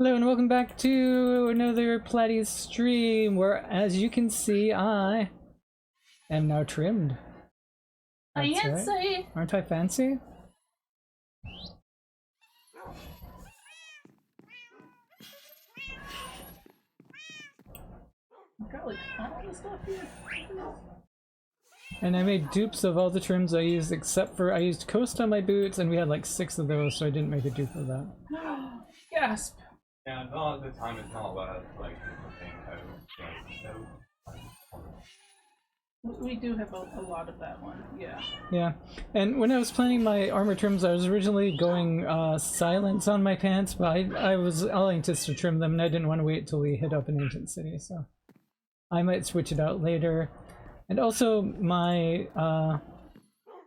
Hello and welcome back to another Platy's stream where, as you can see, I am now trimmed. That's Fancy! Right. Aren't I fancy? Got like all the stuff here. And I made dupes of all the trims I used except for I used Coast on my boots and we had like 6 of those, so I didn't make a dupe of that. Gasp! Yeah, not at the time, it's not worth like paying We do have a lot of that one, yeah. Yeah, and when I was planning my armor trims, I was originally going silence on my pants, but I was anxious to trim them and I didn't want to wait till we hit up an ancient city, so I might switch it out later. And also my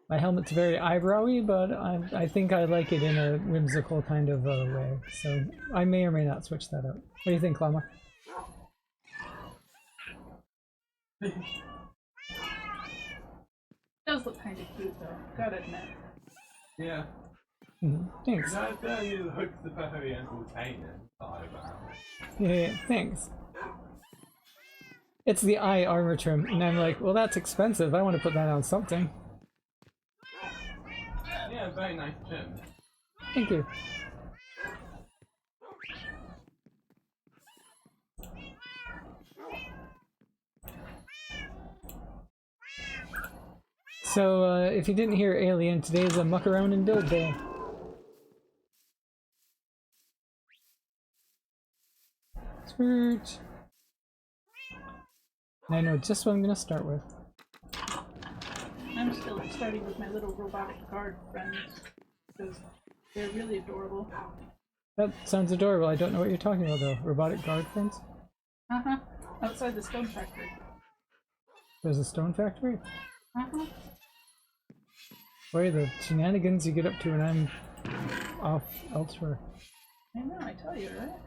my helmet's very eyebrowy, but I think I like it in a whimsical kind of way, so I may or may not switch that out. What do you think, Llama? Does look kind of cute though, gotta admit. Yeah. Thanks. That certainly looks very entertaining. Yeah, thanks. It's the eye armor trim, and I'm like, well, that's expensive. I want to put that on something. Yeah, very nice trim. Thank you. So, if you didn't hear Alien, today's a muck around and build day. Squirt. And I know just what I'm gonna start with. I'm still starting with my little robotic guard friends, because they're really adorable. That sounds adorable. I don't know what you're talking about though. Robotic guard friends? Uh-huh. Outside the stone factory. There's a stone factory? Uh-huh. What are the shenanigans you get up to when I'm off elsewhere? I know, I tell you, right?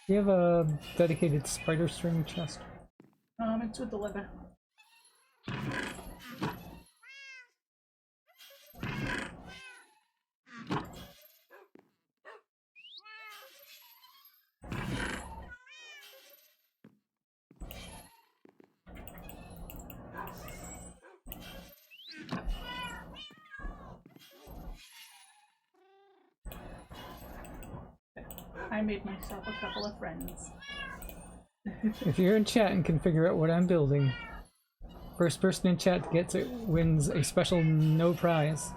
Do you have a dedicated spider string chest? It's with the leather. I made myself a couple of friends. If you're in chat and can figure out what I'm building, first person in chat gets it wins a special no prize.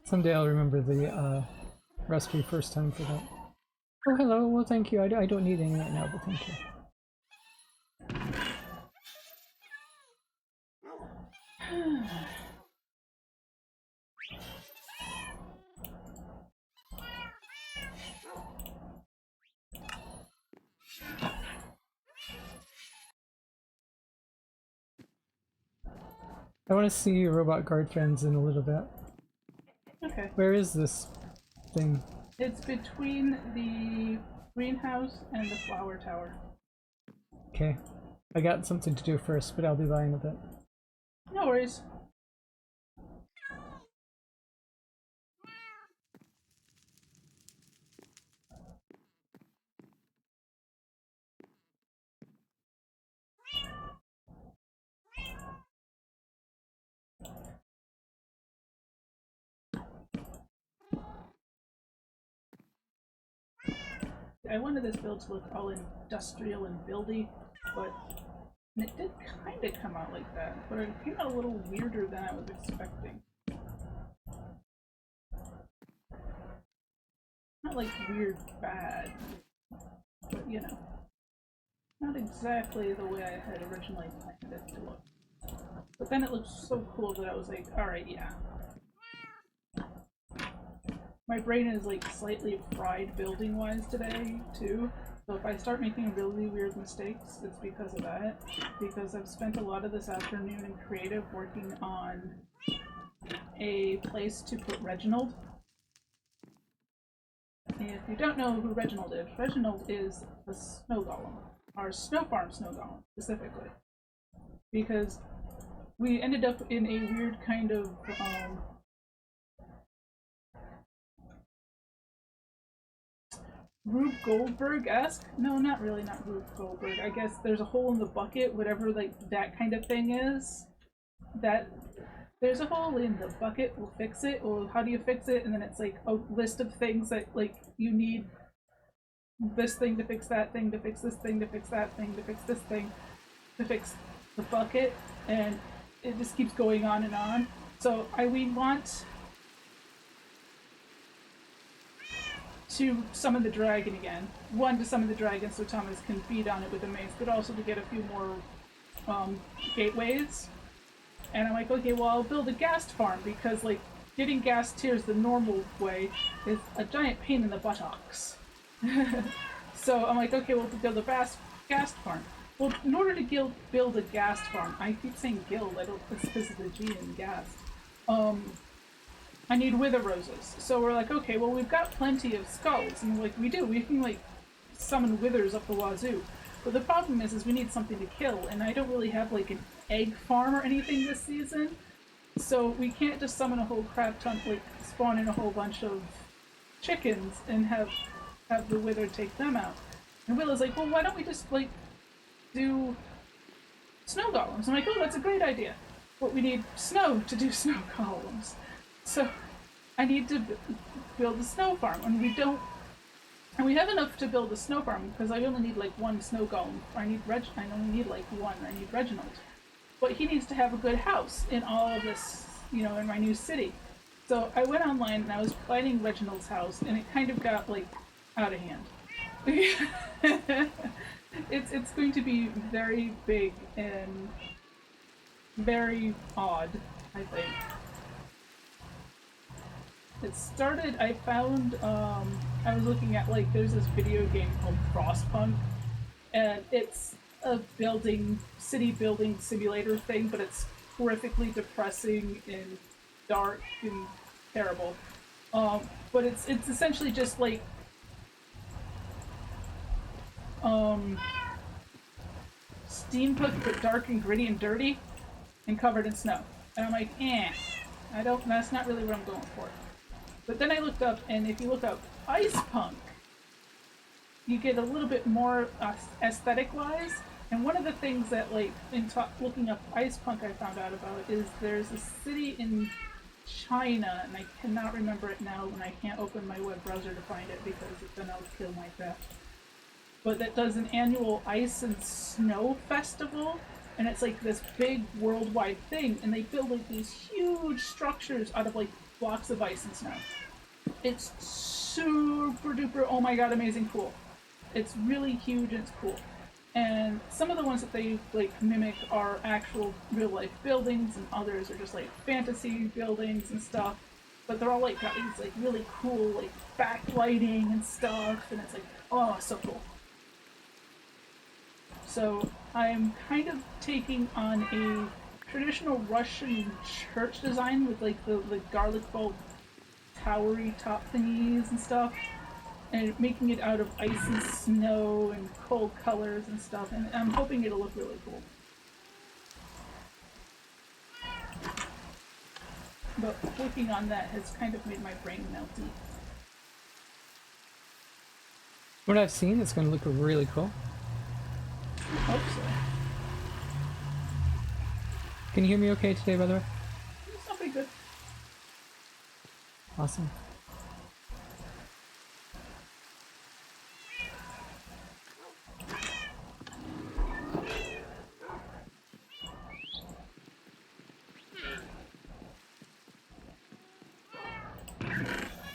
Someday I'll remember the recipe first time for that. Oh, hello. Well, thank you. I don't need any right now, but thank you. I want to see your robot guard friends in a little bit. Okay. Where is this thing? It's between the greenhouse and the flower tower. Okay. I got something to do first, but I'll be by in a bit. No worries. I wanted this build to look all industrial and buildy, but it did kind of come out like that, but it came out a little weirder than I was expecting. Not like weird bad, but you know, not exactly the way I had originally planned it to look. But then it looked so cool that I was like, alright, yeah. My brain is like slightly fried building wise today, too. So if I start making really weird mistakes, it's because of that. Because I've spent a lot of this afternoon in creative working on a place to put Reginald. If you don't know who Reginald is a snow golem. Our snow farm snow golem, specifically. Because we ended up in a weird kind of, Rube Goldberg-esque? No, not really, not Rube Goldberg. I guess there's a hole in the bucket, whatever, like, that kind of thing is. That there's a hole in the bucket, we'll fix it. Well, how do you fix it? And then it's like a list of things that, like, you need this thing to fix that thing, to fix this thing, to fix that thing, to fix this thing, to fix the bucket, and it just keeps going on and on. So we want to summon the dragon again. One, to summon the dragon so Thomas can feed on it with the mace, but also to get a few more gateways. And I'm like, okay, well, I'll build a ghast farm, because, like, getting ghast tiers the normal way is a giant pain in the buttocks. So I'm like, okay, we'll build a ghast farm. Well, in order to build a ghast farm, I keep saying guild, I don't, it's because of the G in ghast. I need wither roses. So we're like, okay, well, we've got plenty of skulls. And we're like, we can, like, summon withers up the wazoo. But the problem is we need something to kill, and I don't really have, like, an egg farm or anything this season. So we can't just summon a whole crap ton, like, spawn in a whole bunch of chickens and have the wither take them out. And Willow's like, well, why don't we just, like, do snow golems? I'm like, oh, that's a great idea. But we need snow to do snow golems. So I need to build a snow farm, and we have enough to build a snow farm because I only need like one snow golem. I only need like one. I need Reginald, but he needs to have a good house in all of this, you know, in my new city. So I went online and I was planning Reginald's house, and it kind of got like out of hand. It's going to be very big and very odd, I think. It started, I found, I was looking at, like, there's this video game called Frostpunk, and it's a city building simulator thing, but it's horrifically depressing and dark and terrible. But it's essentially just, like, steampunk, but dark and gritty and dirty, and covered in snow. And I'm like, that's not really what I'm going for. But then I looked up, and if you look up ice punk, you get a little bit more aesthetic-wise. And one of the things that, like, looking up ice punk I found out about is there's a city in China, and I cannot remember it now, and I can't open my web browser to find it because then I'll kill my craft. But that does an annual ice and snow festival, and it's like this big worldwide thing, and they build like these huge structures out of like blocks of ice and snow. It's super duper, oh my god, amazing cool. It's really huge and it's cool. And some of the ones that they like mimic are actual real life buildings, and others are just like fantasy buildings and stuff. But they're all like got these like really cool like backlighting and stuff, and it's like, oh, so cool. So I'm kind of taking on a traditional Russian church design with like the garlic bulb towery top thingies and stuff, and making it out of ice and snow and cold colors and stuff, and I'm hoping it'll look really cool. But working on that has kind of made my brain melty. What I've seen is going to look really cool. I hope so. Can you hear me okay today, by the way? It's not pretty good. Awesome.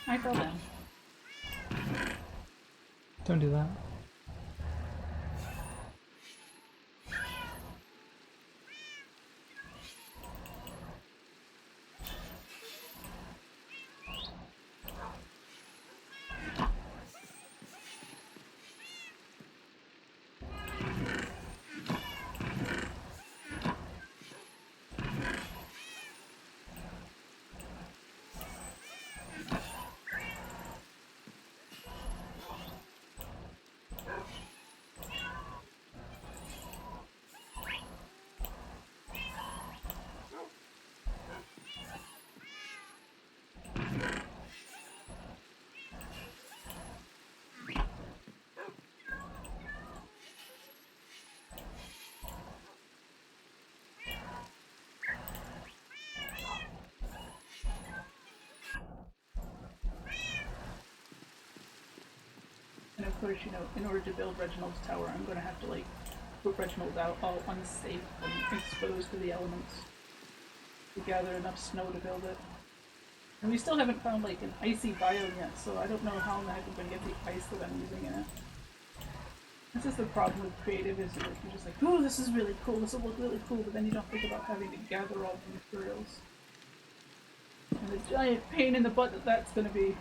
I fell down. Don't do that. course, you know, in order to build Reginald's tower, I'm gonna have to, like, put Reginald out all unsafe and exposed to the elements to gather enough snow to build it. And we still haven't found, like, an icy biome yet, so I don't know how in the heck I'm gonna get the ice that I'm using in it. This is the problem with creative, is you're just like, oh, this is really cool, this will look really cool, but then you don't think about having to gather all the materials. And the giant pain in the butt that that's gonna be.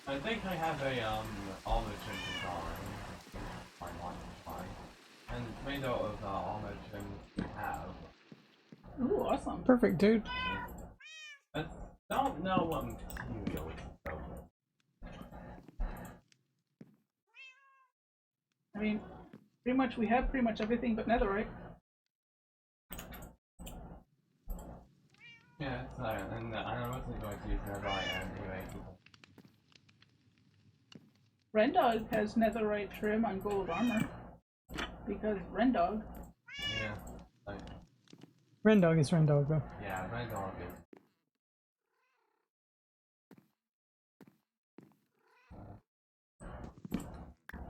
I think I have a armor trim design. I might try. And it's made out of armor trim we have. Ooh, awesome. Perfect, dude. I don't know what material it's built with. I mean, pretty much we have pretty much everything but netherite. Yeah, so, and I wasn't going to use netherite anyway. Rendog has netherite trim on gold armor. Because Rendog. Yeah. Like, Rendog is Rendog, though. yeah, red dog is.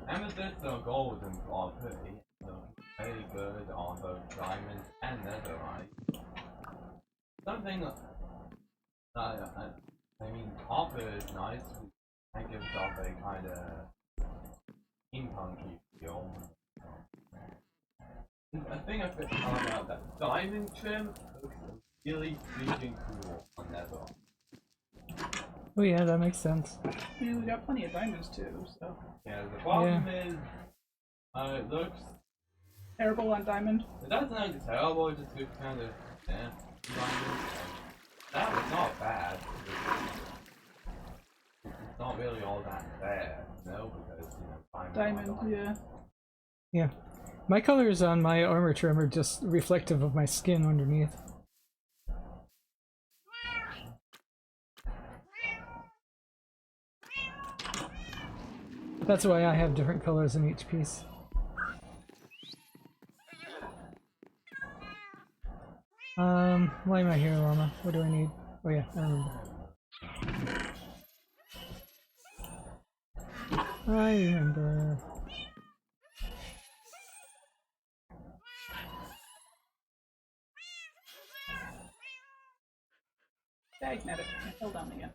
Amethyst or gold and are pretty, so very good on both diamond and netherite. Something I mean, copper is nice. It gives off a kind of steampunky feel. I think I could find out that diamond trim looks really freaking cool on nether. Oh yeah, that makes sense. I mean, we got plenty of diamonds too, so. Yeah, the problem is, it looks. Terrible on diamond. It doesn't look terrible, it just looks kind of. Yeah. That was not bad. It's not really all that bad, no, because, you know, Diamond, yeah. Yeah. My colors on my armor trim are just reflective of my skin underneath. That's why I have different colors in each piece. Why am I here, llama? What do I need? Oh yeah, I remember. I remember. Magnetic. I fell down again.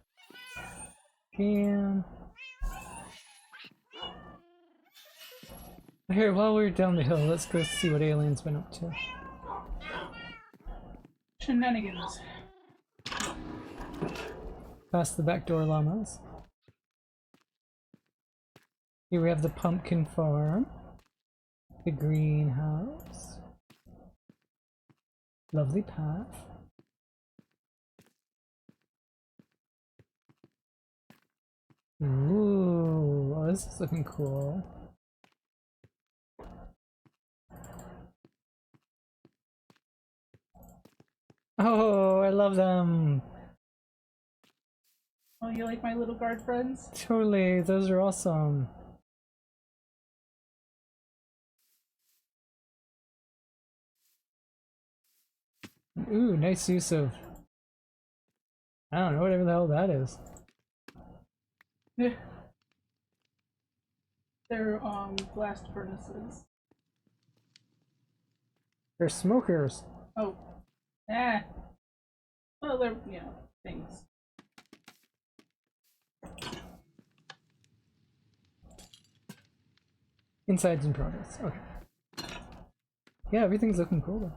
And here, while we're down the hill, let's go see what Alien's been up to. Shenanigans. Past the back door llamas. Here we have the pumpkin farm, the greenhouse, lovely path. Ooh, oh, this is looking cool. Oh, I love them. Oh, you like my little guard friends? Totally, those are awesome. Ooh, nice use of, I don't know, whatever the hell that is. They're blast furnaces. They're smokers. Oh. Ah. Well, they're, you know, things. Insides in progress. Okay. Yeah, everything's looking cool though.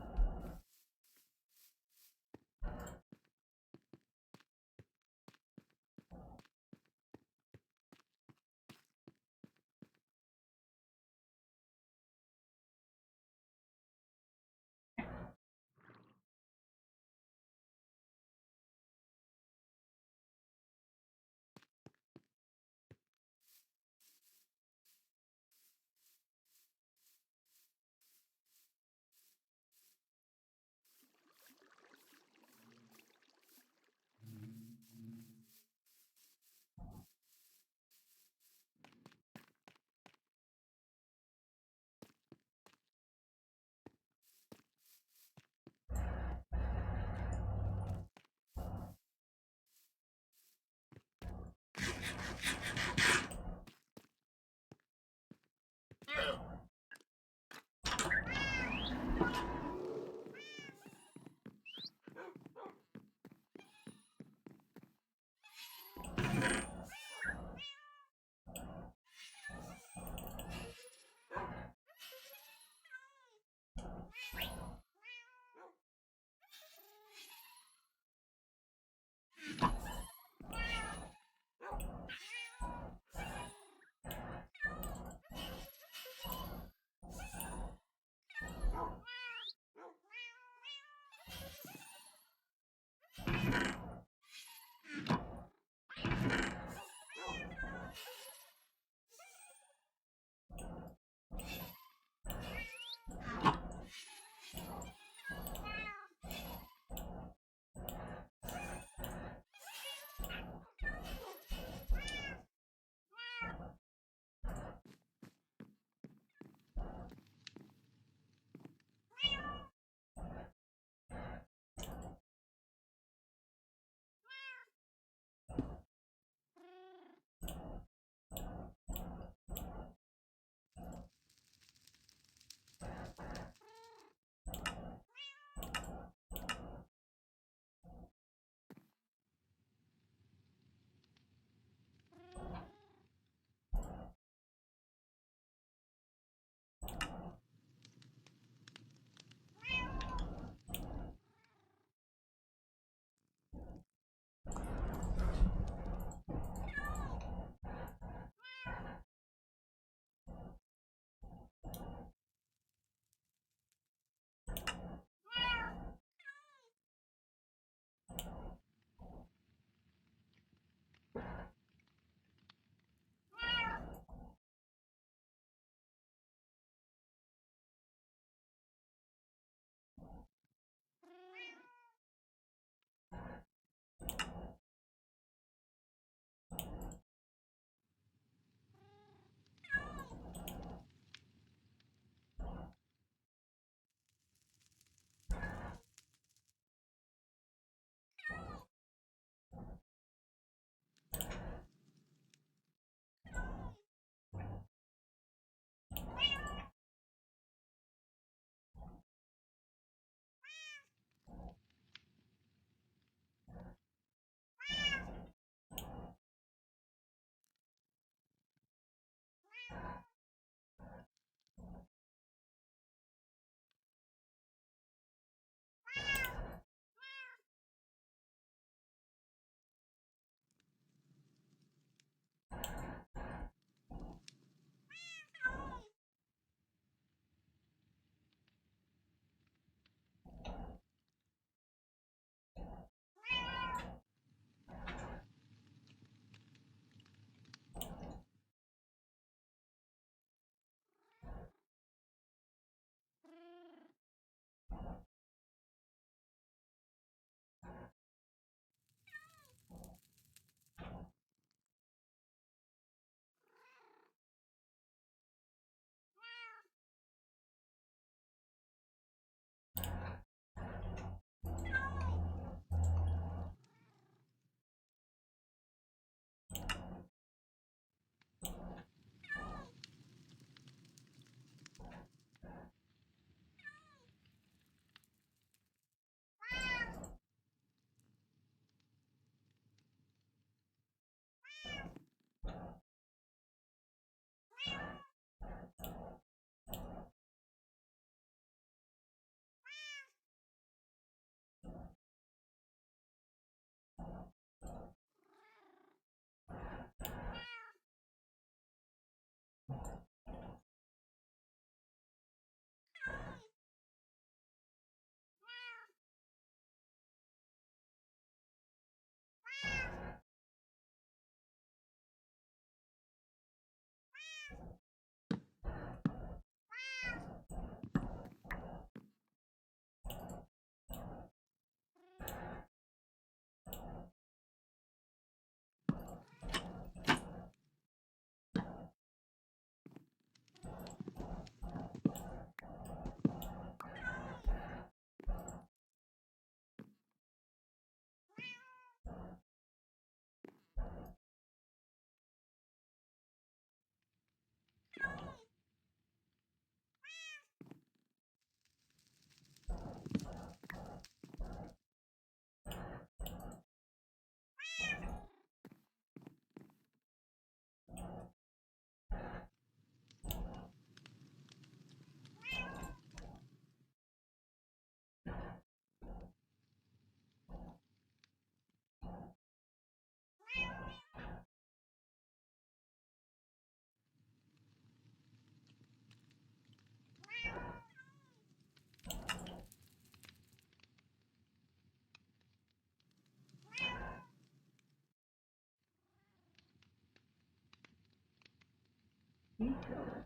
Keep going.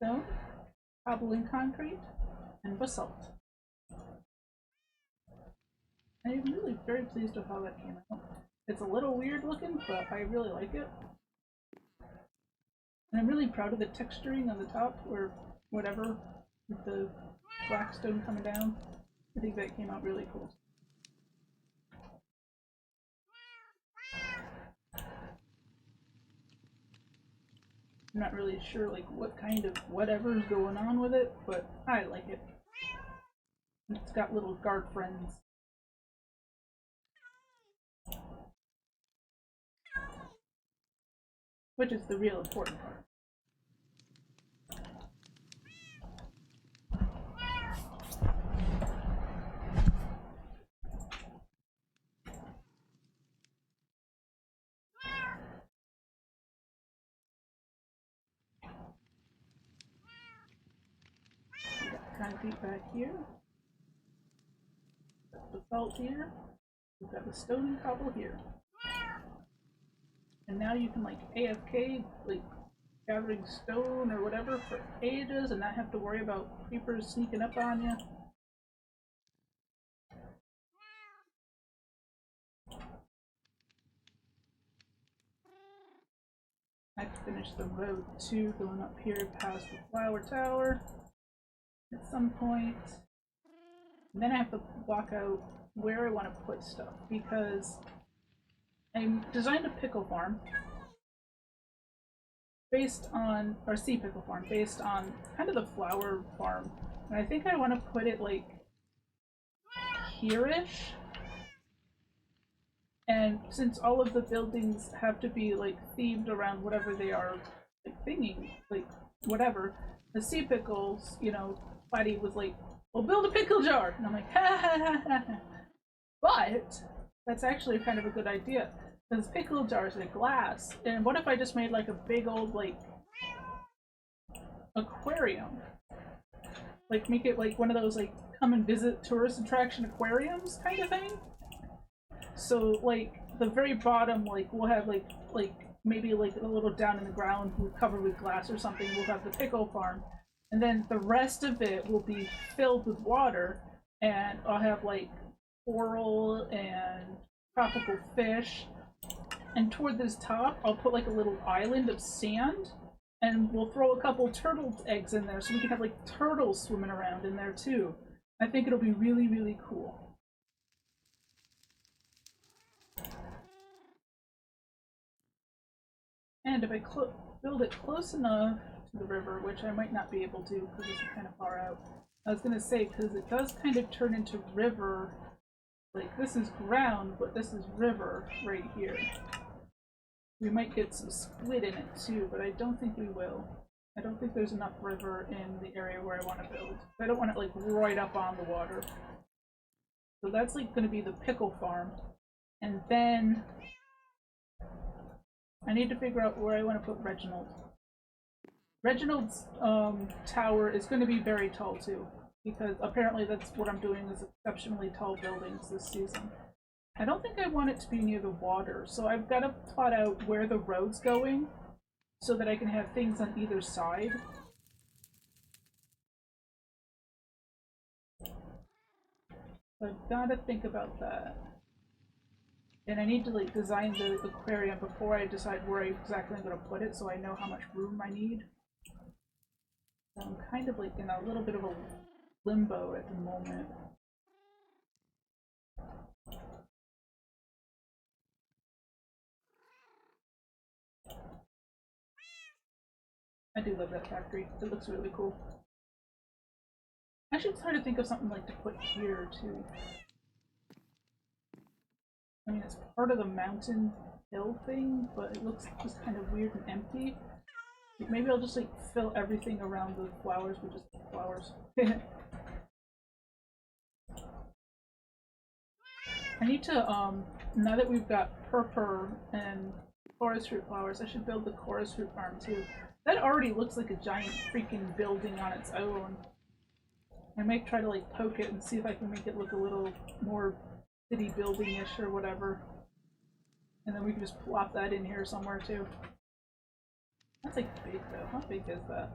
Stone, cobbling concrete, and basalt. I'm really very pleased with how that came out. It's a little weird looking, but I really like it. And I'm really proud of the texturing on the top, or whatever, with the black stone coming down. I think that came out really cool. I'm not really sure like what kind of whatever's going on with it, but I like it. And it's got little guard friends. Which is the real important part. Concrete back here. Got the salt here. We've got the stone and cobble here. And now you can like AFK, like gathering stone or whatever for ages and not have to worry about creepers sneaking up on you. I have to finish the road too, going up here past the flower tower at some point. And then I have to block out where I want to put stuff because I designed a pickle farm based on, or sea pickle farm, based on kind of the flower farm. And I think I want to put it like here-ish. And since all of the buildings have to be like themed around whatever they are like thinking, like whatever, the sea pickles, you know, Buddy was like, "We'll build a pickle jar," and I'm like, "Ha ha ha ha ha." But that's actually kind of a good idea because pickle jars are glass, and what if I just made like a big old like aquarium, like make it like one of those like come and visit tourist attraction aquariums kind of thing. So like the very bottom, like we'll have like maybe like a little down in the ground covered with glass or something. We'll have the pickle farm, and then the rest of it will be filled with water, and I'll have like coral and tropical fish. And toward this top, I'll put like a little island of sand, and we'll throw a couple turtle eggs in there so we can have like turtles swimming around in there too. I think it'll be really, really cool. And if I build it close enough to the river, which I might not be able to because it's kind of far out, I was going to say, because it does kind of turn into river, like this is ground, but this is river right here. We might get some squid in it too, but I don't think we will. I don't think there's enough river in the area where I want to build. I don't want it like right up on the water. So that's like going to be the pickle farm. And then I need to figure out where I want to put Reginald. Reginald's tower is going to be very tall too, because apparently that's what I'm doing is exceptionally tall buildings this season. I don't think I want it to be near the water, so I've got to plot out where the road's going so that I can have things on either side. So I've got to think about that. And I need to like design the aquarium before I decide where exactly I'm going to put it so I know how much room I need. So I'm kind of like in a little bit of a limbo at the moment. I do love that factory. It looks really cool. I should try to think of something like to put here too. I mean, it's part of the mountain hill thing, but it looks just kind of weird and empty. Maybe I'll just like fill everything around the flowers with just flowers. I need to, now that we've got purple and chorus fruit flowers, I should build the chorus fruit farm too. That already looks like a giant freaking building on its own. I might try to like poke it and see if I can make it look a little more city building-ish or whatever. And then we can just plop that in here somewhere too. That's like big though. How big is that?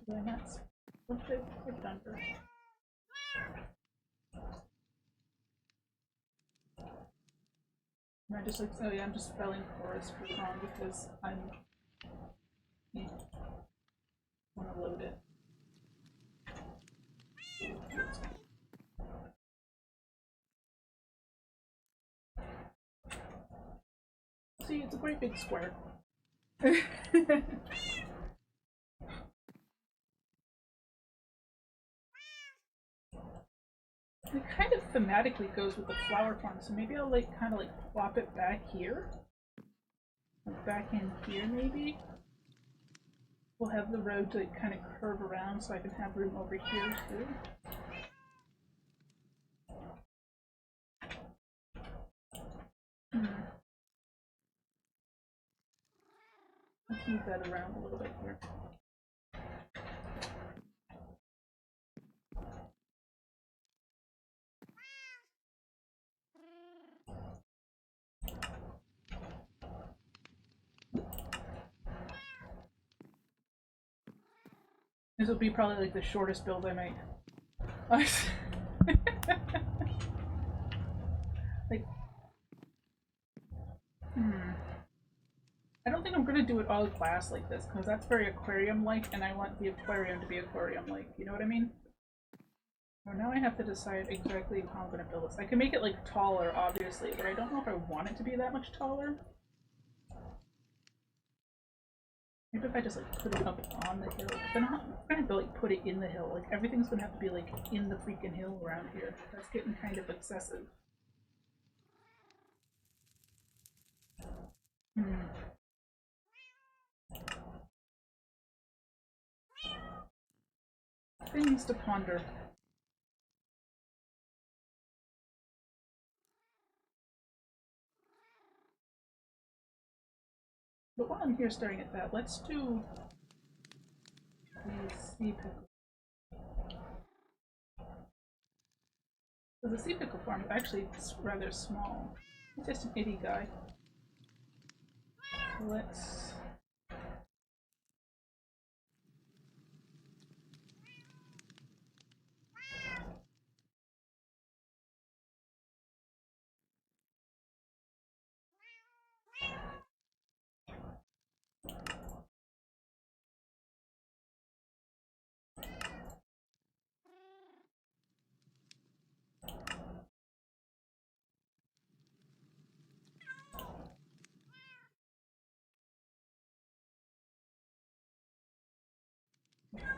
Did I not? What did I put it under? And I just like, oh yeah, I'm just spelling chorus wrong because I'm want to load it. See, it's a great big square. It kind of thematically goes with the flower farm, so maybe I'll like kind of like plop it back here. Like back in here maybe. We'll have the road to like, kind of curve around so I can have room over here too. Let's move that around a little bit here. This will be probably like the shortest build I make. Like, I don't think I'm gonna do it all glass like this because that's very aquarium-like, and I want the aquarium to be aquarium-like. You know what I mean? Well, now I have to decide exactly how I'm gonna build this. I can make it like taller, obviously, but I don't know if I want it to be that much taller. Maybe if I just like put it up on the hill. But then I'm gonna have to like put it in the hill. Like everything's gonna have to be like in the freaking hill around here. That's getting kind of excessive. Things to ponder. But while I'm here staring at that, let's do the sea pickle. So the sea pickle farm is actually rather small. It's just an itty guy. So let's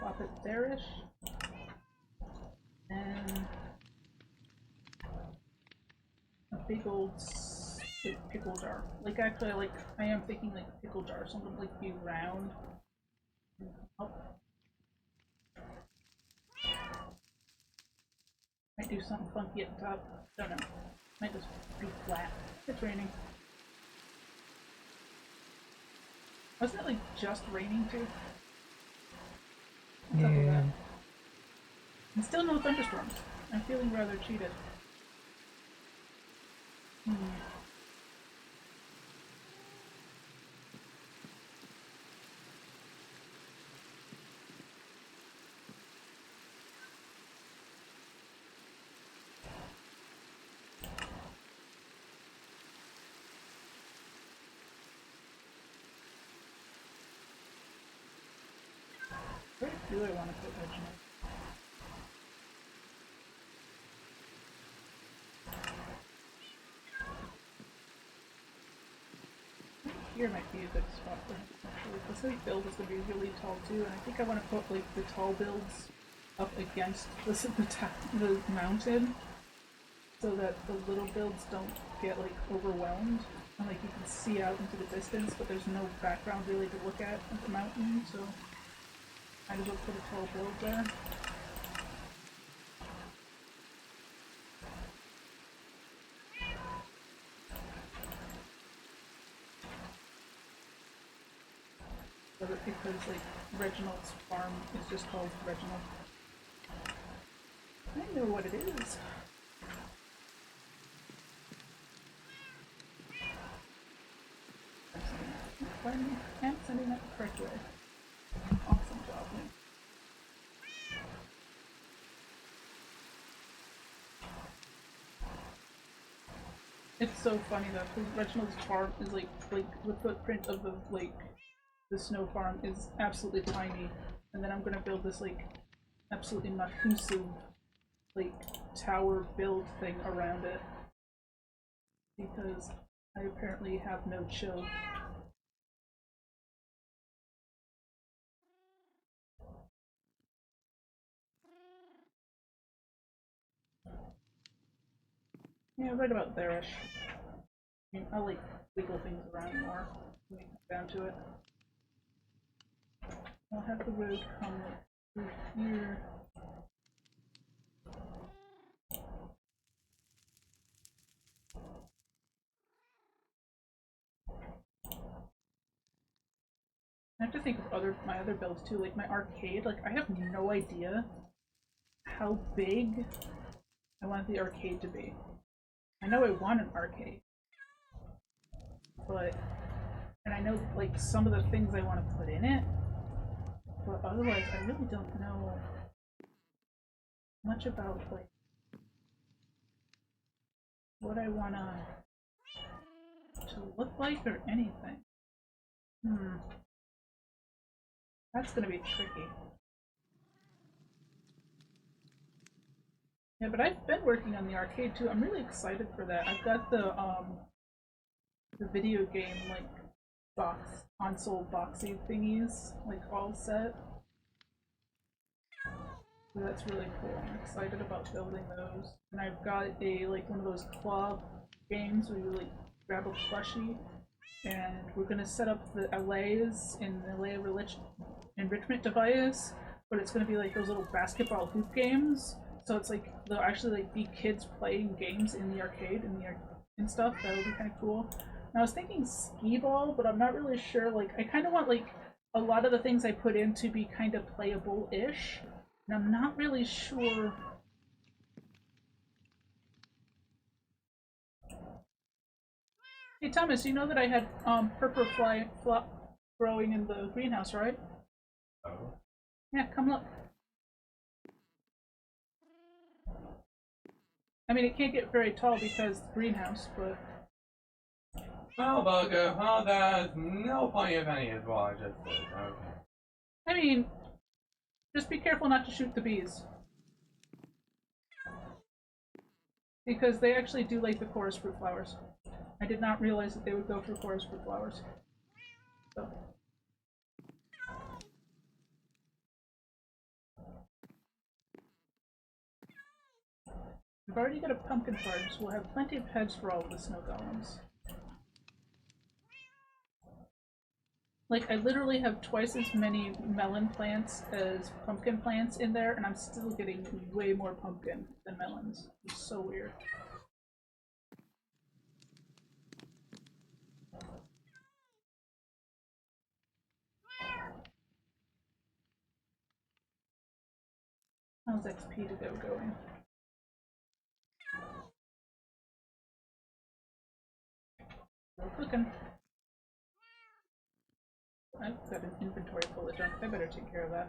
pop it there-ish. And a big old pickle jar. Like actually, like I am thinking like a pickle jar, something like be round. Oh. Might do something funky at the top. Don't know. Might just be flat. It's raining. Wasn't it like just raining too? What's up with that? And still no thunderstorms. I'm feeling rather cheated. Where do I want to put edge note? Here might be a good spot for him, actually. This like build is going to be really tall too, and I think I want to put like the tall builds up against the mountain so that the little builds don't get like overwhelmed and like you can see out into the distance, but there's no background really to look at the mountain, so might as well put a tall build there. because like Reginald's farm is just called Reginald. I know what it is. I'm sending that the correct way. Awesome job, man. It's so funny though, because Reginald's farm is like the footprint of the snow farm is absolutely tiny, and then I'm gonna build this like absolutely massive like tower build thing around it because I apparently have no chill. Yeah, right about there-ish. I mean, I like wiggle things around more when it comes down to it. I'll have the road come like through here. I have to think of my other builds too, like my arcade. Like I have no idea how big I want the arcade to be. I know I want an arcade, and I know like some of the things I want to put in it, but otherwise I really don't know much about like what I want to look like or anything. That's gonna be tricky. Yeah, but I've been working on the arcade too. I'm really excited for that. I've got the video game like console boxy thingies like all set. So that's really cool. I'm excited about building those. And I've got one of those claw games where you like grab a plushie, and we're gonna set up the allays in the allay enrichment device, but it's gonna be like those little basketball hoop games. So it's like they'll actually like be kids playing games in the arcade and stuff. That would be kind of cool. And I was thinking skee ball, but I'm not really sure. Like I kind of want like a lot of the things I put in to be kind of playable-ish, and I'm not really sure. Hey Thomas, you know that I had purple flop growing in the greenhouse, right? Oh. Yeah, come look. I mean, it can't get very tall because the greenhouse, but... Oh, bugger. Well, there's no point of any is what I just did. Okay. I mean, just be careful not to shoot the bees. Because they actually do like the chorus fruit flowers. I did not realize that they would go for chorus fruit flowers. So. We've already got a pumpkin farm, so we'll have plenty of heads for all of the snow golems. Like, I literally have twice as many melon plants as pumpkin plants in there, and I'm still getting way more pumpkin than melons. It's so weird. How's XP to go going? Still cooking. I've got an inventory full of junk. I better take care of that.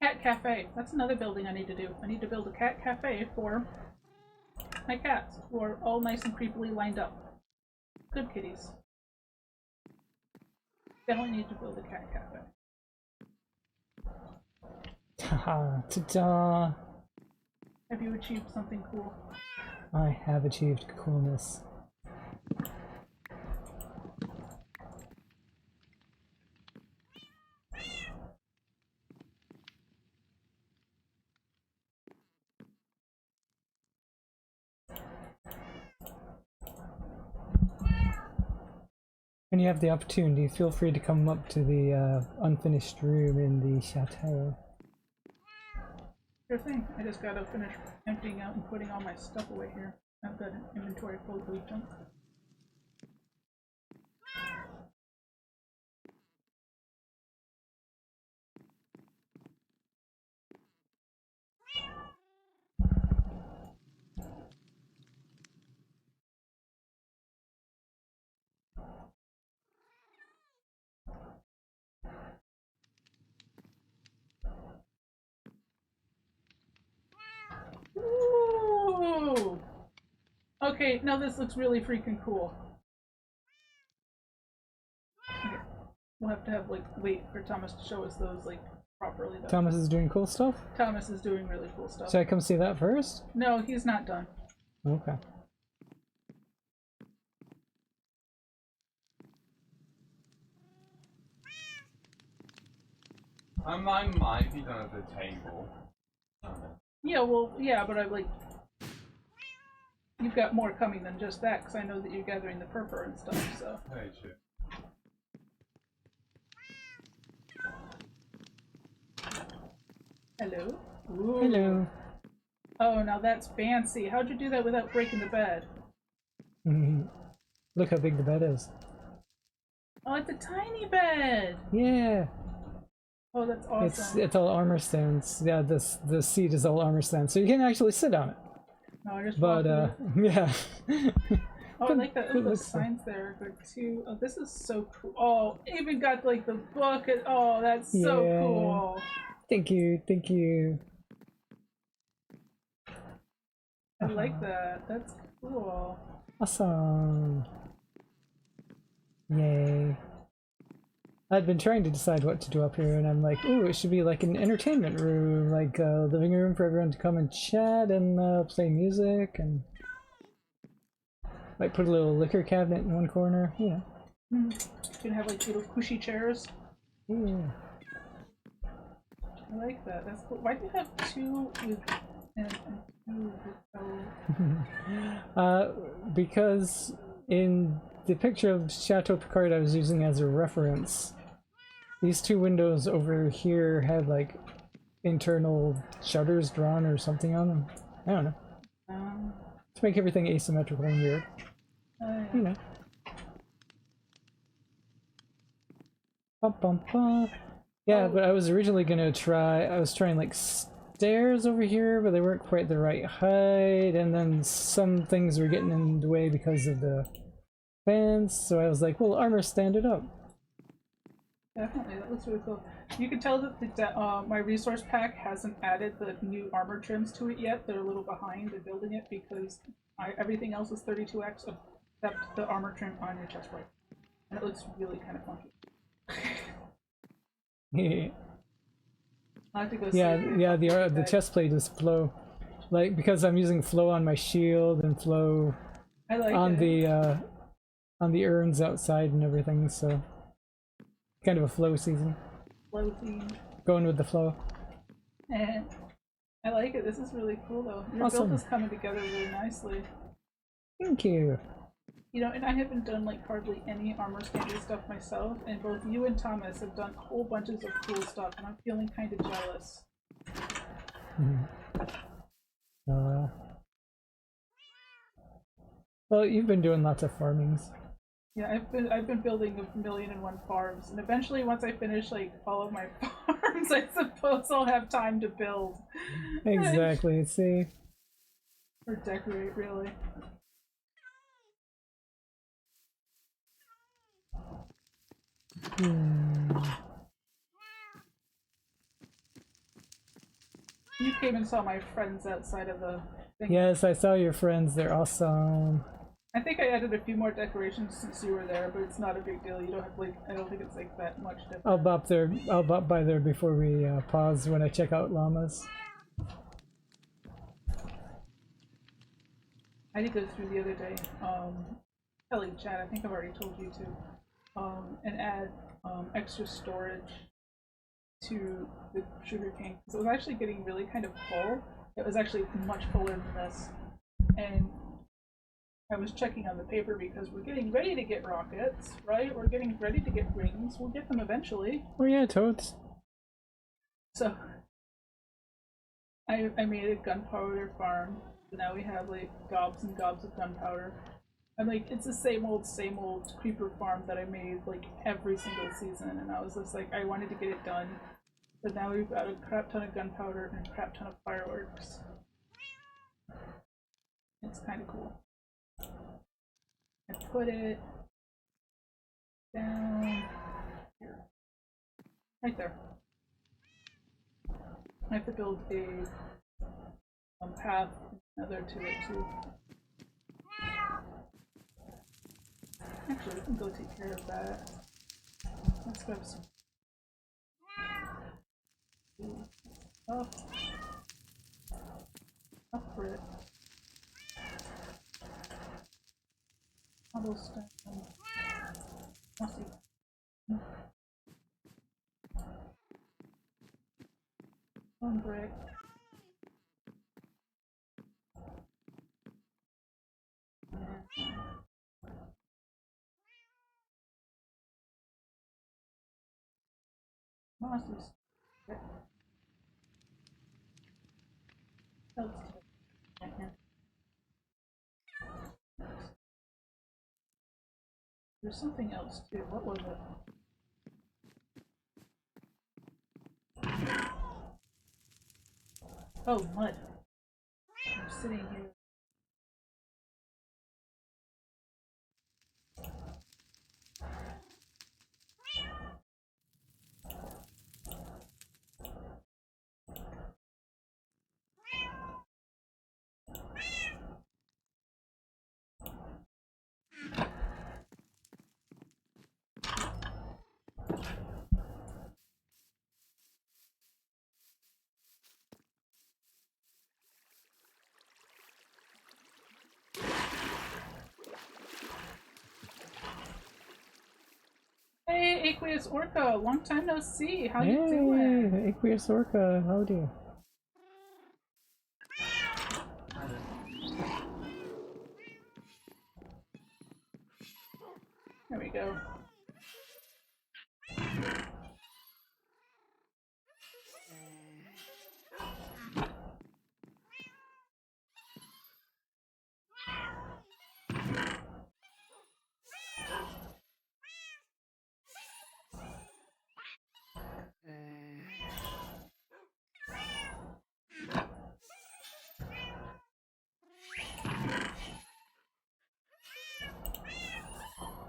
Cat cafe. That's another building I need to do. I need to build a cat cafe for my cats, who are all nice and creepily lined up. Good kitties. Definitely need to build a cat cafe. Haha, ta-da! Have you achieved something cool? I have achieved coolness. When you have the opportunity, feel free to come up to the unfinished room in the chateau. Sure thing. I just gotta finish emptying out and putting all my stuff away here. I've got an inventory full of junk. Ooh! Okay, now this looks really freaking cool. Okay. We'll have to have wait for Thomas to show us those properly though. Thomas is doing cool stuff? Thomas is doing really cool stuff. Should I come see that first? No, he's not done. Okay. I might be done at the table. Yeah, well, yeah, but you've got more coming than just that, because I know that you're gathering the purple and stuff, so. Very true. Hello? Ooh. Hello. Oh, now that's fancy. How'd you do that without breaking the bed? Look how big the bed is. Oh, it's a tiny bed! Yeah. Oh, that's awesome. It's all armor stands. Yeah, the seat is all armor stands, so you can actually sit on it. No, I just But yeah. Oh, I like that. Oh, those signs there are too. Oh, this is so cool. Oh, even got the book. Oh, that's so cool. Thank you, thank you. I like that. That's cool. Awesome. Yay. I'd been trying to decide what to do up here, and I'm like, ooh, it should be like an entertainment room, like a living room for everyone to come and chat and play music, and might put a little liquor cabinet in one corner, you know. You can have little cushy chairs. Yeah. I like that. That's cool. Why do you have two with and two with because in the picture of Chateau Picard I was using as a reference, these two windows over here had like internal shutters drawn or something on them. I don't know. To make everything asymmetrical and weird. You know. Bum, bum, bum. Yeah, but I was originally gonna I was trying like stairs over here, but they weren't quite the right height, and then some things were getting in the way because of the fence, so I was like, well, armor stand it up. Definitely, that looks really cool. You can tell that my resource pack hasn't added the new armor trims to it yet. They're a little behind in building it because everything else is 32x except the armor trim on your chest plate. And it looks really kind of funky. I'll have to go see the chest plate is flow. Like, because I'm using flow on my shield and flow on the urns outside and everything, so kind of a flow season. Flow theme. Going with the flow. And I like it. This is really cool though. Your Awesome. build is coming together really nicely. Thank you. You know, and I haven't done hardly any armor standing stuff myself, and both you and Thomas have done whole bunches of cool stuff, and I'm feeling kind of jealous. Well, you've been doing lots of farmings. Yeah, I've been building 1,000,001 farms, and eventually, once I finish all of my farms, I suppose I'll have time to build. Exactly. See. Or decorate, really. You came and saw my friends outside of the thing. Yes, I saw your friends. They're awesome. I think I added a few more decorations since you were there, but it's not a big deal. You don't have I don't think it's that much different. I'll bop by there before we pause when I check out llamas. I did go through the other day, Kelly, Chad, I think I've already told you to, and add extra storage to the sugarcane, because it was actually getting really kind of full. It was actually much fuller than this, and I was checking on the paper because we're getting ready to get rockets, right? We're getting ready to get rings. We'll get them eventually. Oh yeah, toads. So I made a gunpowder farm. So now we have like gobs and gobs of gunpowder. And like it's the same old creeper farm that I made like every single season, and I was just like I wanted to get it done. But now we've got a crap ton of gunpowder and a crap ton of fireworks. It's kind of cool. I put it down here. Right there. I have to build a path, another to it too. Actually, we can go take care of that. Let's grab some stuff. Up for it. Cobblestone. Mossy. Bone brick. Mossy. There's something else too. What was it? Oh, mud. I'm sitting here. Hey, Aqueous Orca, long time no see. How you doing? Hey, Aqueous Orca, how do you? There we go.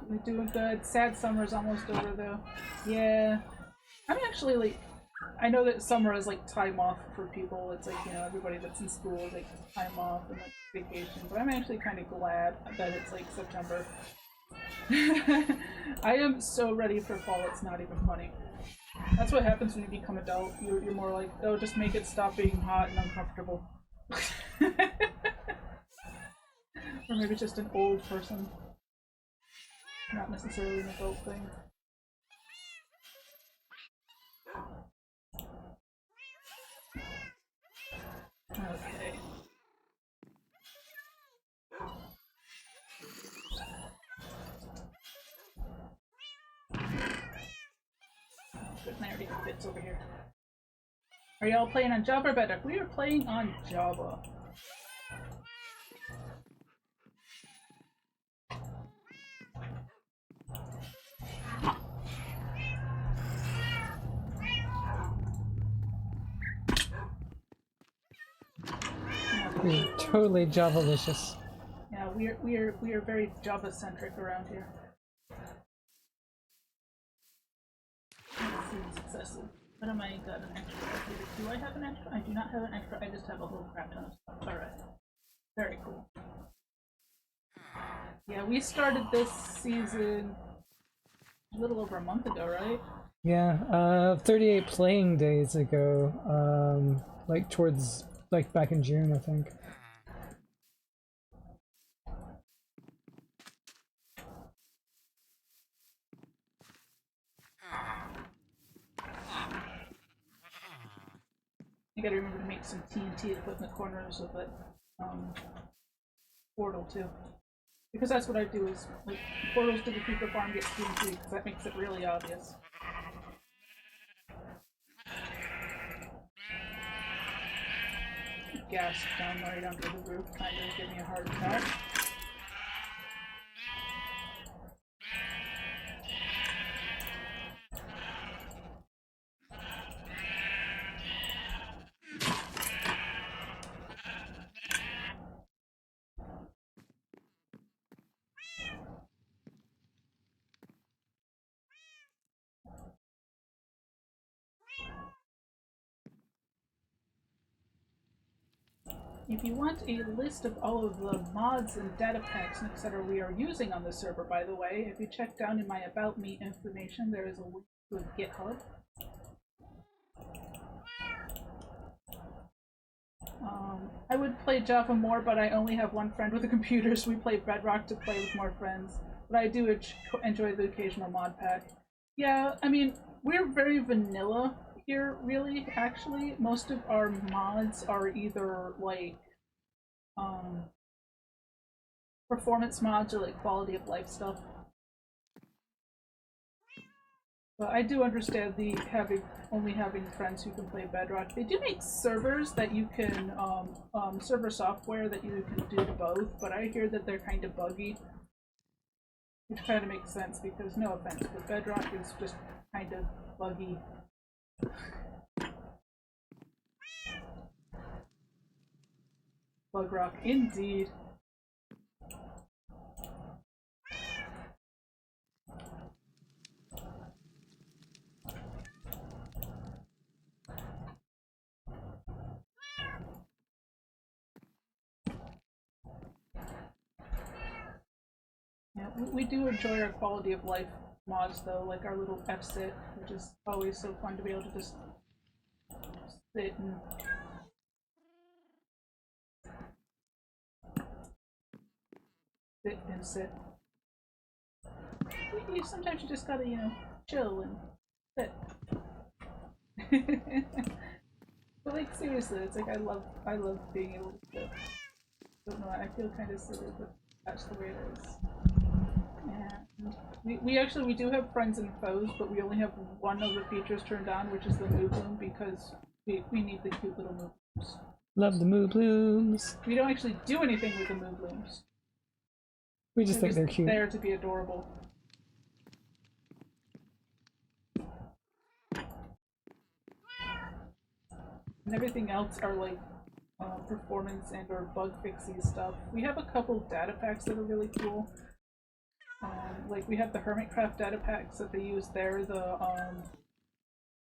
We're doing good. Sad summer's almost over though. Yeah. I'm actually like, I know that summer is like time off for people. It's like, you know, everybody that's in school is like time off and like vacation. But I'm actually kind of glad that it's like September. I am so ready for fall, it's not even funny. That's what happens when you become adult. You're more like, oh, just make it stop being hot and uncomfortable. Or maybe just an old person. Not necessarily an adult thing. Okay. Good, and I already have bits over here. Are y'all playing on Java or Bedrock? We are playing on Java. You're totally Java-licious. Yeah, we are very Java centric around here. Successive. What am I got an extra? Do I have an extra? I do not have an extra. I just have a whole crap ton of stuff. All right. Very cool. Yeah, we started this season a little over a month ago, right? Yeah, 38 playing days ago, like towards, like back in June, I think. You gotta remember to make some TNT to put in the corners of the portal too. Because that's what I do is, like, portals to the creeper farm get TNT, because that makes it really obvious. Gas down right under the roof, kind of give me a heart attack. If you want a list of all of the mods and data packs and etc. we are using on the server, by the way, if you check down in my About Me information, there is a link to a GitHub. I would play Java more, but I only have one friend with a computer, so we play Bedrock to play with more friends. But I do enjoy the occasional mod pack. Yeah, I mean, we're very vanilla here, really, actually. Most of our mods are either, like, performance mods or, like, quality of life stuff. But I do understand the only having friends who can play Bedrock. They do make servers that you can, server software that you can do both, but I hear that they're kind of buggy. Which kind of makes sense because, no offense, but Bedrock is just kind of buggy. Bug rock, indeed. Yeah, we do enjoy our quality of life mods though, like our little F-sit, which is always so fun to be able to just sit and sit. Sometimes you just gotta, you know, chill and sit. But like seriously, it's like I love being able to sit. I don't know, I feel kind of silly, but that's the way it is. And we do have friends and foes, but we only have one of the features turned on, which is the Moo Bloom, because we need the cute little Moo Blooms. Love the Moo Blooms. We don't actually do anything with the Moo Blooms. We just think they're cute. There to be adorable. And everything else are like performance and or bug fixy stuff. We have a couple data packs that are really cool. Like we have the Hermitcraft data packs that they use there, the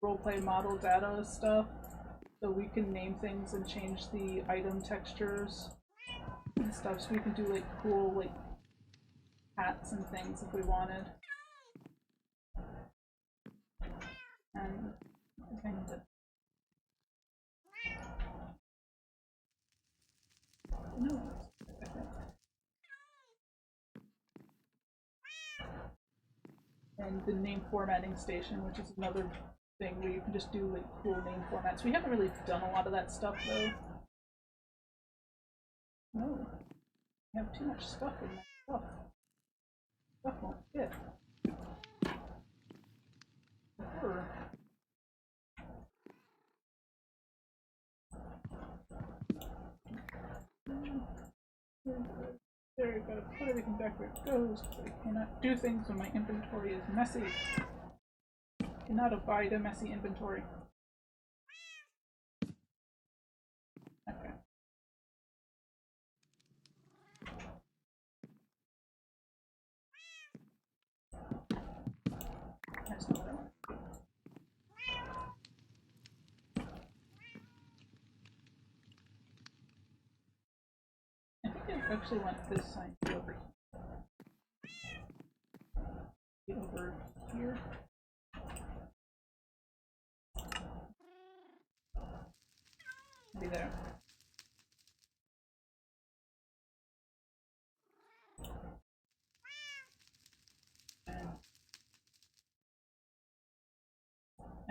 roleplay model data stuff. So we can name things and change the item textures and stuff. So we can do like cool like hats and things if we wanted. And no. And the name formatting station, which is another thing where you can just do like cool name formats. We haven't really done a lot of that stuff though. No. I have too much stuff in my stuff. Stuff won't fit. There, I gotta put everything back where it goes, because I cannot do things when my inventory is messy. I cannot abide a messy inventory. Okay. That's not what I want. I think I actually want this sign to be over here. Be there.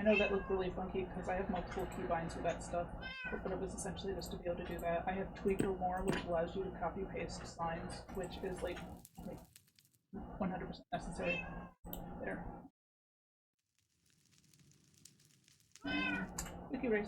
know that looked really funky because I have multiple keybinds with that stuff, but it was essentially just to be able to do that. I have Tweaker More, which allows you to copy paste signs, which is like 100% necessary. There. Wiki race.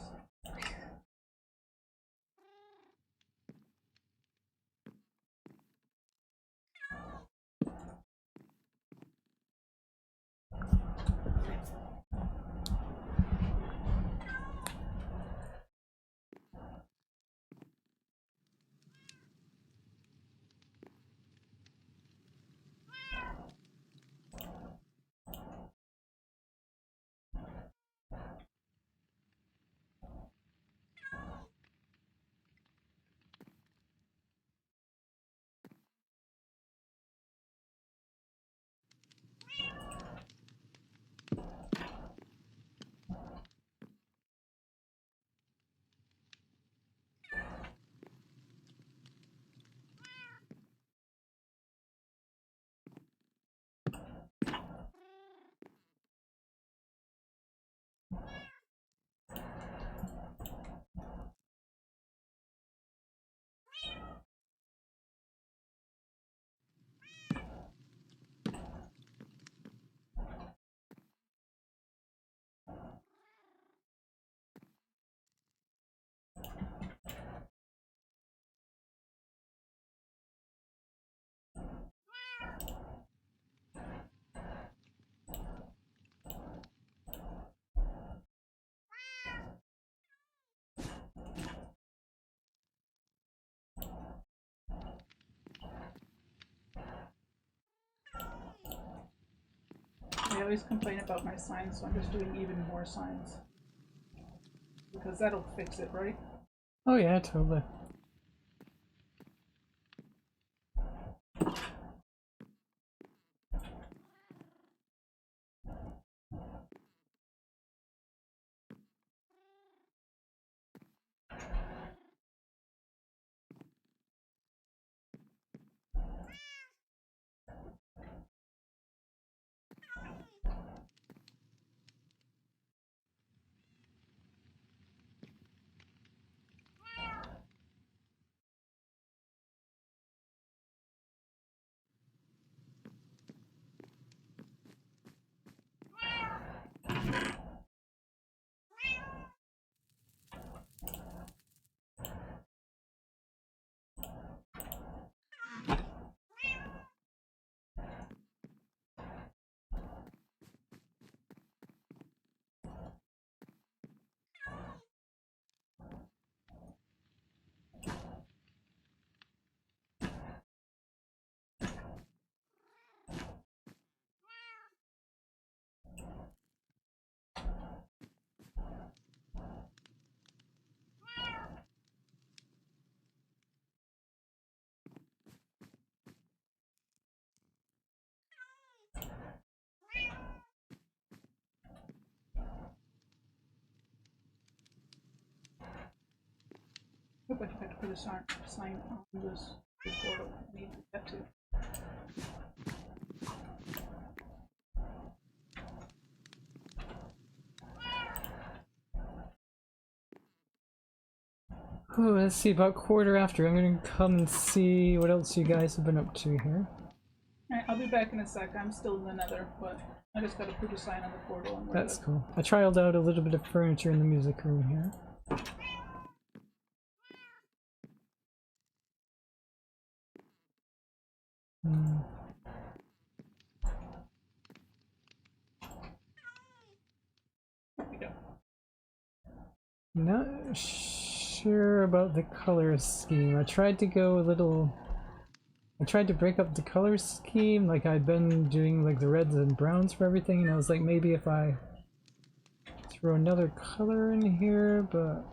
I always complain about my signs, so I'm just doing even more signs. Because that'll fix it, right? Oh yeah, totally. Hope I forgot to put a sign on this portal I need to get to. Oh, let's see, about quarter after. I'm gonna come and see what else you guys have been up to here. Alright, I'll be back in a sec. I'm still in the nether, but I just gotta put a sign on the portal and we're That's good. cool. I trialed out a little bit of furniture in the music room here. There we go. Not sure about the color scheme. I tried to go a little... I tried to break up the color scheme, like I'd been doing like the reds and browns for everything, and I was like, maybe if I throw another color in here, but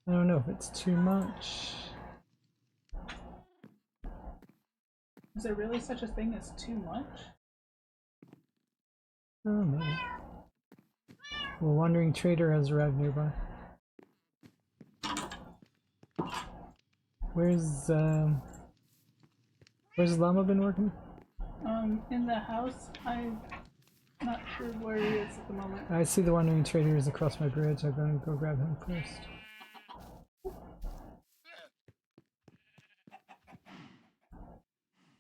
I don't know if it's too much. Is there really such a thing as too much? Oh man. Well, Wandering Trader has arrived nearby. Where's Llama been working? In the house, Not sure where he is at the moment. I see the wandering traders across my bridge. I'm going to go grab him first.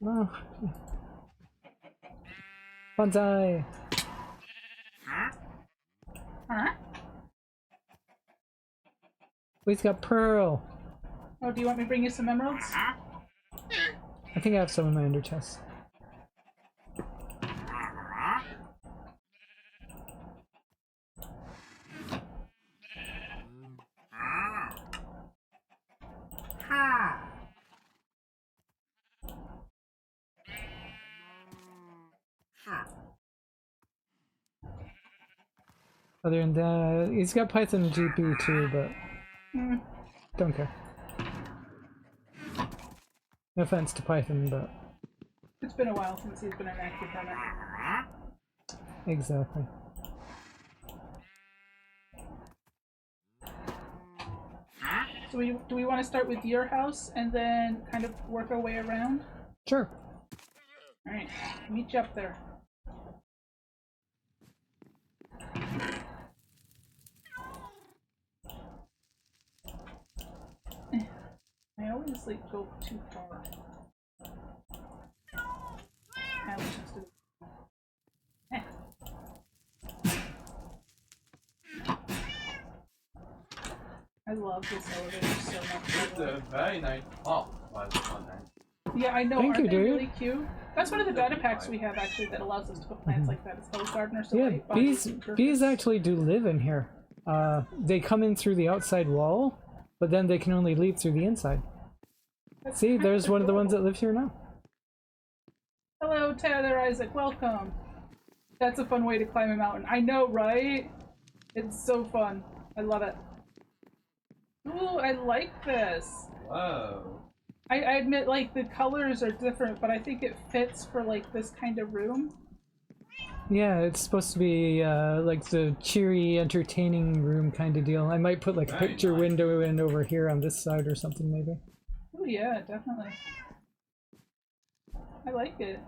Oh. Bonsai! Huh? We've got Pearl! Oh, do you want me to bring you some emeralds? I think I have some in my under chest. Other than that, he's got Python and GP too, but don't care. No offense to Python, but It's been a while since he's been an active runner. exactly. So do we want to start with your house and then kind of work our way around? Sure. Alright, meet you up there. I always like go too far. I was just I love this elevator so much. It's a very nice pop by the front end. Yeah, I know. Thank Aren't you, they dude. really cute? That's one of the data packs we have actually that allows us to put plants like that. It's Hose Gardener, so Yeah, like bees actually do live in here. They come in through the outside wall, but then they can only leave through the inside. See, there's one of the ones that lives here now. Hello, Tyler Isaac. Welcome. That's a fun way to climb a mountain. I know, right? It's so fun. I love it. Ooh, I like this. Whoa. I admit, like, the colors are different, but I think it fits for, like, this kind of room. Yeah, it's supposed to be like the cheery, entertaining room kind of deal. I might put like a Very picture nice. window in over here on this side or something maybe. Oh yeah, definitely. I like it.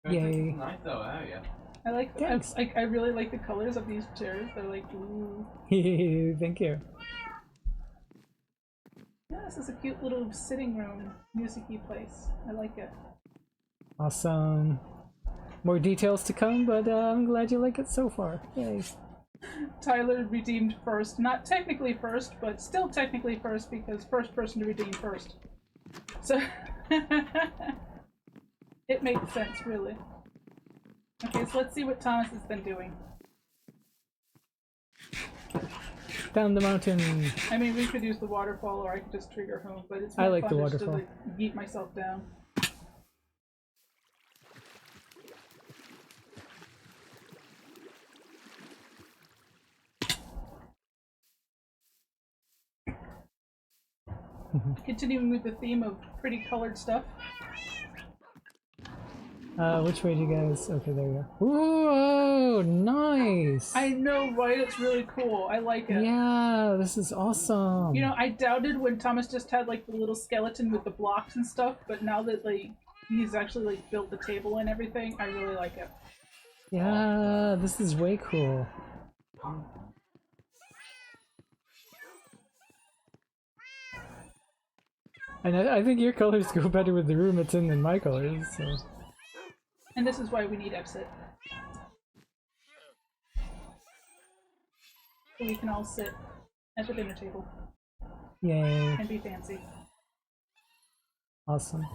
Yay. It's a nice little area. I like. Thanks. I really like the colors of these chairs. They're like, ooh. Thank you. Yeah, this is a cute little sitting room, music-y place. I like it. Awesome. More details to come, but I'm glad you like it so far. Yay. Tyler redeemed first. Not technically first, but still technically first because first person to redeem first. So it makes sense, really. Okay, so let's see what Thomas has been doing. Down the mountain. I mean, we could use the waterfall, or I could just trigger home, but it's I more like fun the just to waterfall. like, yeet myself down. Continuing with the theme of pretty colored stuff. Which way do you guys? Okay, there you go. Whoa, nice. I know, right? It's really cool. I like it. Yeah, this is awesome. You know, I doubted when Thomas just had like the little skeleton with the blocks and stuff, but now that like he's actually like built the table and everything, I really like it. Yeah, this is way cool. And I think your colors go better with the room it's in than my colors, so. And this is why we need exit. So we can all sit at the dinner table Yay. and be fancy. Awesome.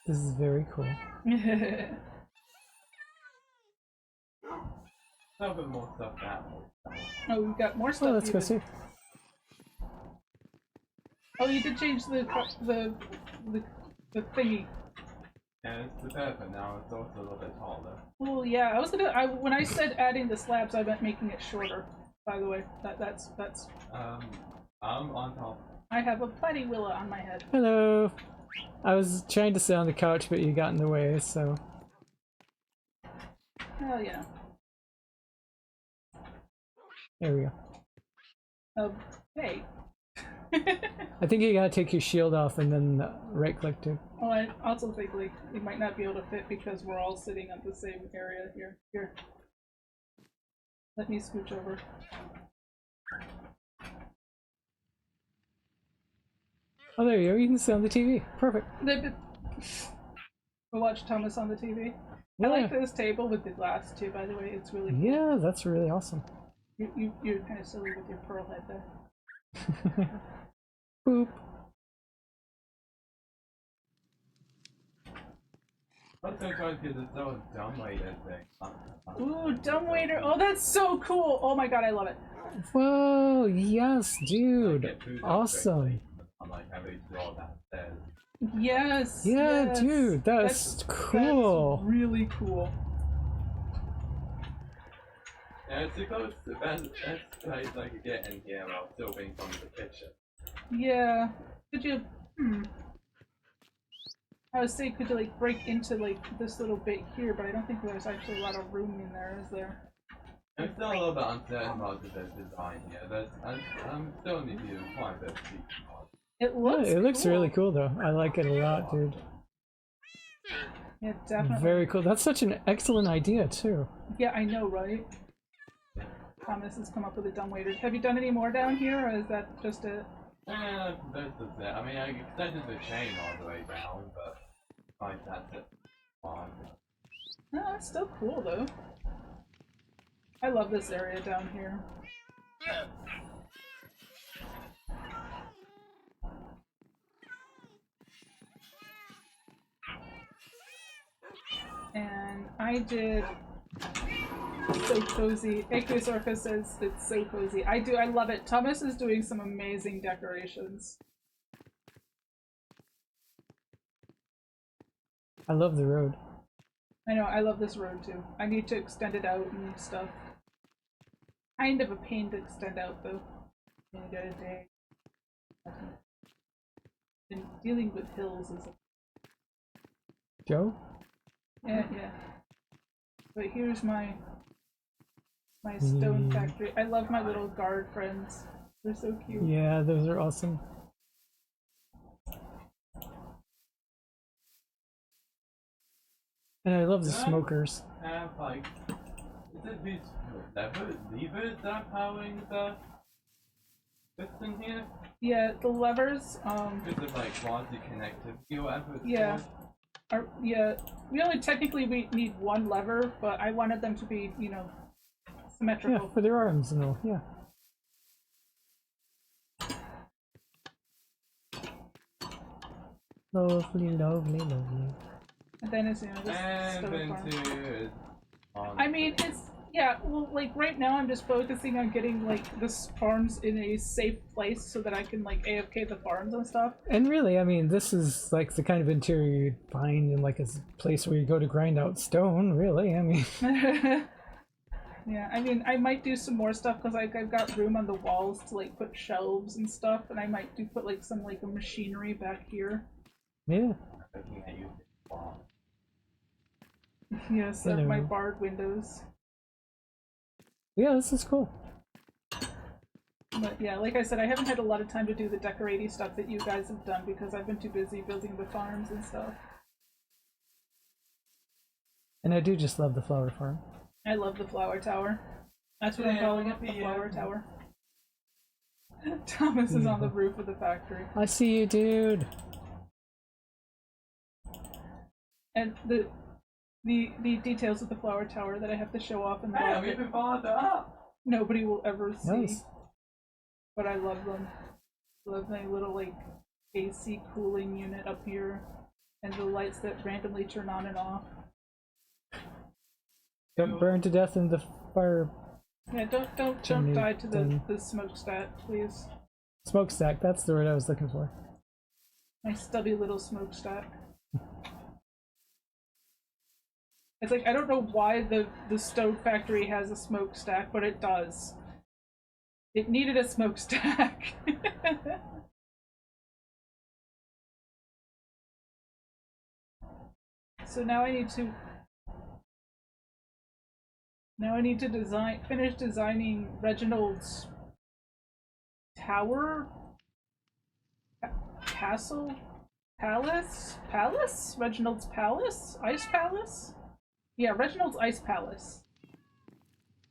This is very cool. A bit more stuff that way. Oh, we've got more stuff. Oh, let's go even. see. Oh, you did change the thingy. Yeah, it's the benefit now. It's also a little bit taller. Oh yeah, I was gonna. When I said adding the slabs, I meant making it shorter. By the way, that's. I'm on top. I have a platywilla on my head. Hello. I was trying to sit on the couch, but you got in the way, so. Hell yeah. There we go. Hey. I think you gotta take your shield off and then right click to. Oh, I also think like it might not be able to fit because we're all sitting on the same area here. Here. Let me scooch over. Oh, there you go. You can sit on the TV. Perfect. We'll watch Thomas on the TV. Yeah. I like this table with the glass too, by the way. It's really cool. Yeah, that's really awesome. You're kind of silly with your pearl head there. Boop. I'm so trying to do this so dumbwaiter thing. Ooh, dumbwaiter. Oh, that's so cool. Oh my god, I love it. Whoa, yes, dude. Get food up Awesome. quickly. I'm like having to draw downstairs. Yes. Yeah, yes. dude, that's cool. That's really cool. Yeah, it's because the best place I could get in here while still being from the kitchen. Yeah. Could you? I was saying, could you like break into like this little bit here? But I don't think there's actually a lot of room in there, is there? I'm still a little bit uncertain about the design here. I'm still need to do quite a bit of tweaking. It looks. It looks cool. really cool though. I like it a lot, dude. Yeah, definitely. Very cool. That's such an excellent idea too. Yeah, I know, right? Thomas has come up with a dumbwaiter. Have you done any more down here, or is that just it? Yeah, that's just it. I mean, I extended the chain all the way down, but like that's it. Fine. No, it's still cool though. I love this area down here. And I did so cozy. Ichthyosaurus says it's so cozy. I love it. Thomas is doing some amazing decorations. I love the road. I know, I love this road too. I need to extend it out and stuff. Kind of a pain to extend out though. The other day. And dealing with hills is Joe? yeah. But here's my stone factory. I love my little guard friends. They're so cute. Yeah, those are awesome. And I love the smokers. Have like, is it these levers that are powering the piston here? Yeah, the levers, Because of like quasi connectivity or whatever it's yeah. called. Yeah, we only technically need one lever, but I wanted them to be, you know, symmetrical. Yeah, for their arms and all, yeah. Lovely, lovely, lovely. And then it's, you know, this And stone then farm. to I mean, it's, yeah, well, like, right now I'm just focusing on getting, like, the farms in a safe place so that I can, like, AFK the farms and stuff. And really, I mean, this is like the kind of interior you'd find in like a place where you go to grind out stone, really. I mean, Yeah, I mean, I might do some more stuff because like I've got room on the walls to like put shelves and stuff, and I might put like some like a machinery back here. yeah. looking at you. Wow. Yes, Hello. my barred windows. Yeah, this is cool. But yeah, like I said, I haven't had a lot of time to do the decorating stuff that you guys have done because I've been too busy building the farms and stuff. And I do just love the flower farm. I love the flower tower. That's what I'm Yeah, calling it, the yeah. flower tower. Thomas is on the roof of the factory. I see you, dude. And the details of the flower tower that I have to show off in the Hey, I'm market, even farther up. nobody will ever see. Nice. But I love them. Love my little like AC cooling unit up here, and the lights that randomly turn on and off. Don't burn to death in the fire Yeah, don't Chimney die to thing. the smokestack, please. smokestack. That's the word I was looking for. My stubby little smokestack. It's like I don't know why the stove factory has a smokestack, but it does. It needed a smokestack. So now I need to finish designing Reginald's tower. Castle? Palace? Palace? Reginald's Palace? Ice Palace? Yeah, Reginald's Ice Palace.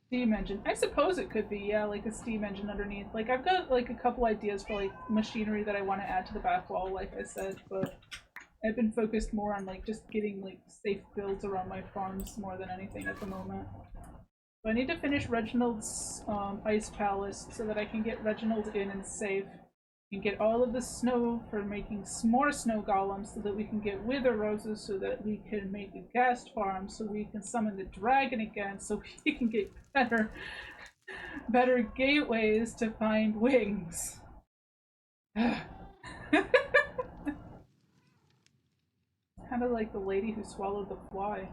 Steam engine. I suppose it could be, yeah, like a steam engine underneath. Like, I've got, like, a couple ideas for, like, machinery that I want to add to the back wall, like I said, but I've been focused more on, like, just getting, like, safe builds around my farms more than anything at the moment. So I need to finish Reginald's Ice Palace so that I can get Reginald in and safe and get all of the snow for making more snow golems so that we can get wither roses so that we can make a ghast farm so we can summon the dragon again so we can get better gateways to find wings. Kind of like the lady who swallowed the fly.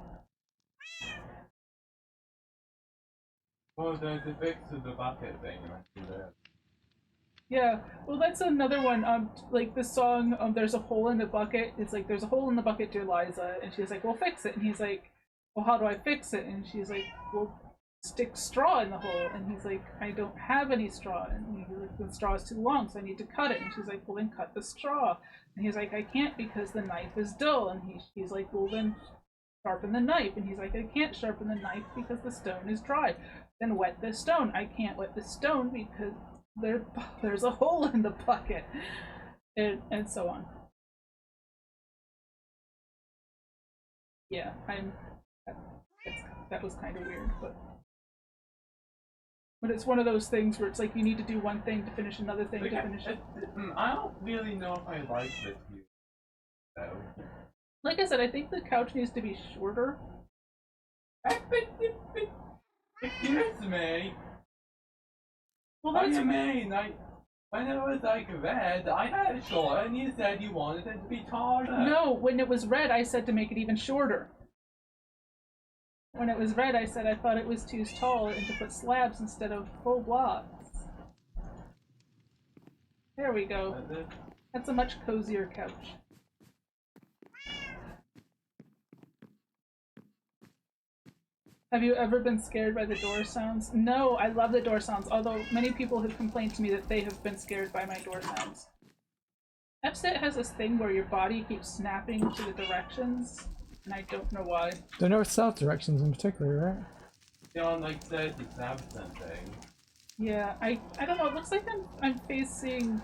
Well, the fix to the bucket thing, Yeah, well that's another one, like the song, There's a Hole in the Bucket, it's like, there's a hole in the bucket, dear Liza, and she's like, well fix it, and he's like, well how do I fix it, and she's like, well stick straw in the hole, and he's like, I don't have any straw, and he's like, the straw is too long, so I need to cut it, and she's like, well then cut the straw, and he's like, I can't because the knife is dull, and he's like, well then sharpen the knife, and he's like, I can't sharpen the knife because the stone is dry, then wet the stone, I can't wet the stone because there's a hole in the bucket, and so on. Yeah, that was kind of weird, but it's one of those things where it's like you need to do one thing to finish another thing to finish it. I don't really know if I like this view, though. Like I said, I think the couch needs to be shorter. Excuse me. Well, What do that's you mean? When it was like red, I had it short, and you said you wanted it to be taller. no. When it was red, I said to make it even shorter. When it was red, I said I thought it was too tall and to put slabs instead of full blocks. There we go. That's a much cozier couch. Have you ever been scared by the door sounds? No, I love the door sounds, although many people have complained to me that they have been scared by my door sounds. Epset has this thing where your body keeps snapping to the directions, and I don't know why. The north-south directions in particular, right? You're on like 37 thing. Yeah, I don't know, it looks like I'm facing...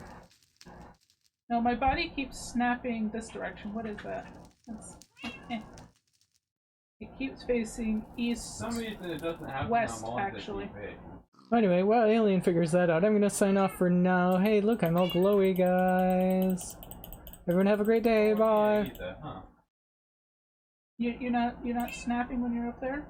No, my body keeps snapping this direction. What is that? That's... It keeps facing east, For some reason it doesn't happen west, on actually. TV. Anyway, while Alien figures that out, I'm gonna sign off for now. Hey, look, I'm all glowy, guys. Everyone have a great day. Bye. Either, huh? You're not snapping when you're up there?